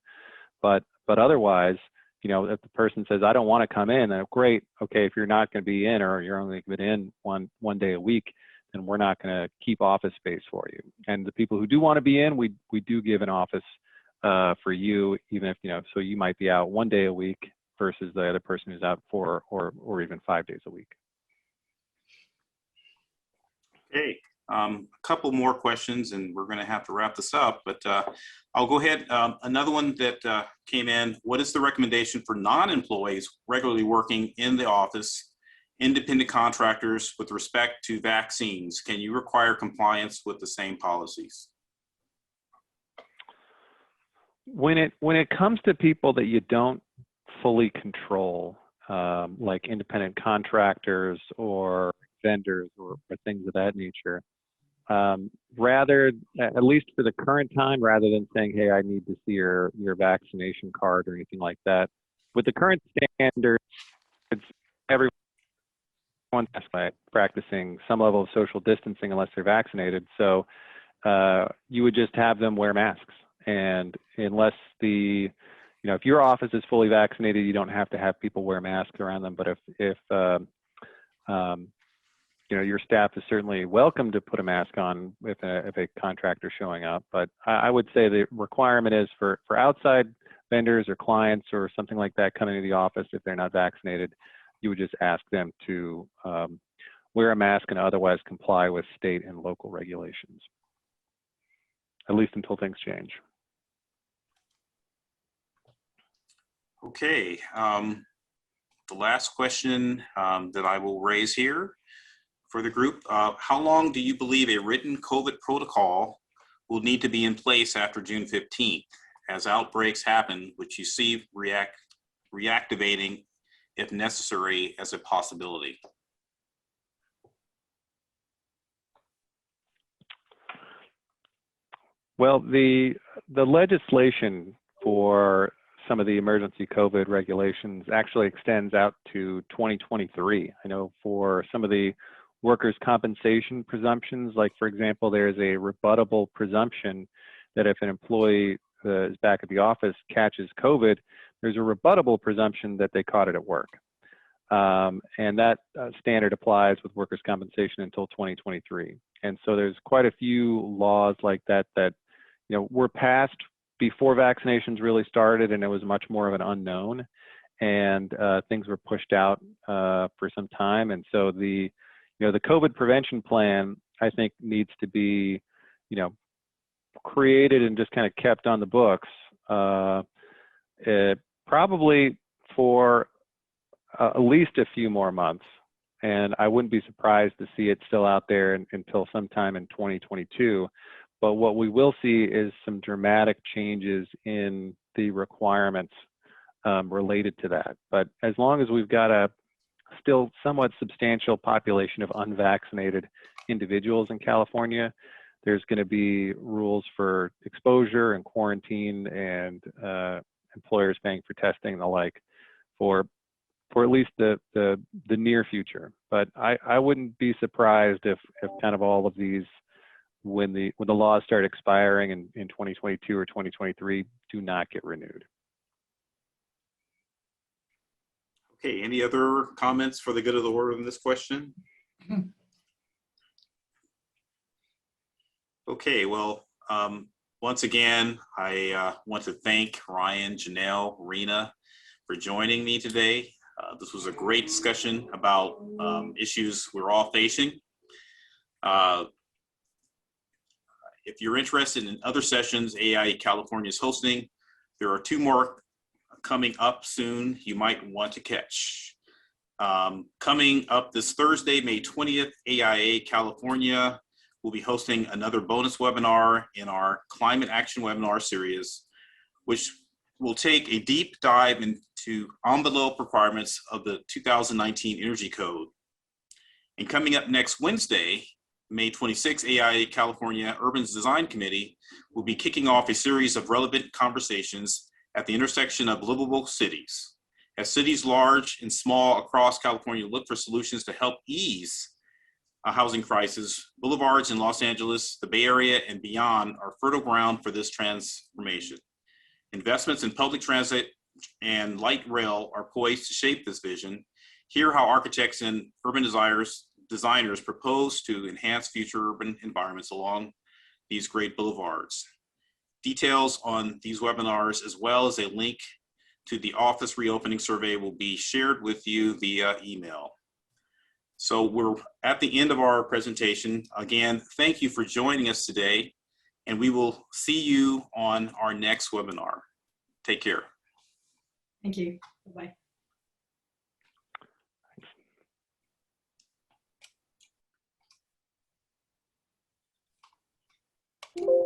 But otherwise, you know, if the person says, I don't want to come in, then great. Okay, if you're not going to be in, or you're only going to be in one day a week, then we're not going to keep office space for you. And the people who do want to be in, we do give an office for you, even if, you know, so you might be out 1 day a week versus the other person who's out 4 or even 5 days a week.
Okay, a couple more questions and we're going to have to wrap this up, but I'll go ahead. Another one that came in: what is the recommendation for non-employees regularly working in the office, independent contractors, with respect to vaccines? Can you require compliance with the same policies?
When it comes to people that you don't fully control, like independent contractors or vendors or things of that nature, rather, at least for the current time, rather than saying, hey, I need to see your vaccination card or anything like that, with the current standards, everyone's practicing some level of social distancing unless they're vaccinated. So you would just have them wear masks. And unless you know, if your office is fully vaccinated, you don't have to have people wear masks around them. But if you know, your staff is certainly welcome to put a mask on if a contractor showing up. But I would say the requirement is for outside vendors or clients or something like that coming to the office, if they're not vaccinated, you would just ask them to wear a mask and otherwise comply with state and local regulations, at least until things change.
Okay, the last question that I will raise here for the group: how long do you believe a written COVID protocol will need to be in place after June 15th, as outbreaks happen, which you see reactivating, if necessary, as a possibility?
Well, the legislation for some of the emergency COVID regulations actually extends out to 2023. I know for some of the workers' compensation presumptions, like for example, there's a rebuttable presumption that if an employee is back at the office catches COVID, there's a rebuttable presumption that they caught it at work. And that standard applies with workers' compensation until 2023. And so there's quite a few laws like that that, you know, were passed before vaccinations really started, and it was much more of an unknown, and things were pushed out for some time. And so the COVID prevention plan, I think, needs to be, you know, created and just kind of kept on the books, probably for at least a few more months. And I wouldn't be surprised to see it still out there until sometime in 2022. But what we will see is some dramatic changes in the requirements related to that. But as long as we've got a still somewhat substantial population of unvaccinated individuals in California, there's going to be rules for exposure and quarantine and employers paying for testing and the like for at least the near future. But I wouldn't be surprised if kind of all of these, when the laws start expiring in 2022 or 2023, do not get renewed.
Okay, any other comments for the good of the order in this question? Okay, well, once again, I want to thank Ryan, Janelle, Rena for joining me today. This was a great discussion about issues we're all facing. If you're interested in other sessions AIA California is hosting, there are 2 more coming up soon you might want to catch. Coming up this Thursday, May 20th, AIA California will be hosting another bonus webinar in our Climate Action webinar series, which will take a deep dive into envelope requirements of the 2019 Energy Code. And coming up next Wednesday, May 26, AIA California Urban Design Committee will be kicking off a series of relevant conversations at the intersection of livable cities. As cities large and small across California look for solutions to help ease a housing crisis, boulevards in Los Angeles, the Bay Area, and beyond are fertile ground for this transformation. Investments in public transit and light rail are poised to shape this vision. Hear how architects and urban designers propose to enhance future urban environments along these great boulevards. Details on these webinars, as well as a link to the office reopening survey, will be shared with you via email. So we're at the end of our presentation. Again, thank you for joining us today, and we will see you on our next webinar. Take care.
Thank you. Bye-bye.
Thanks.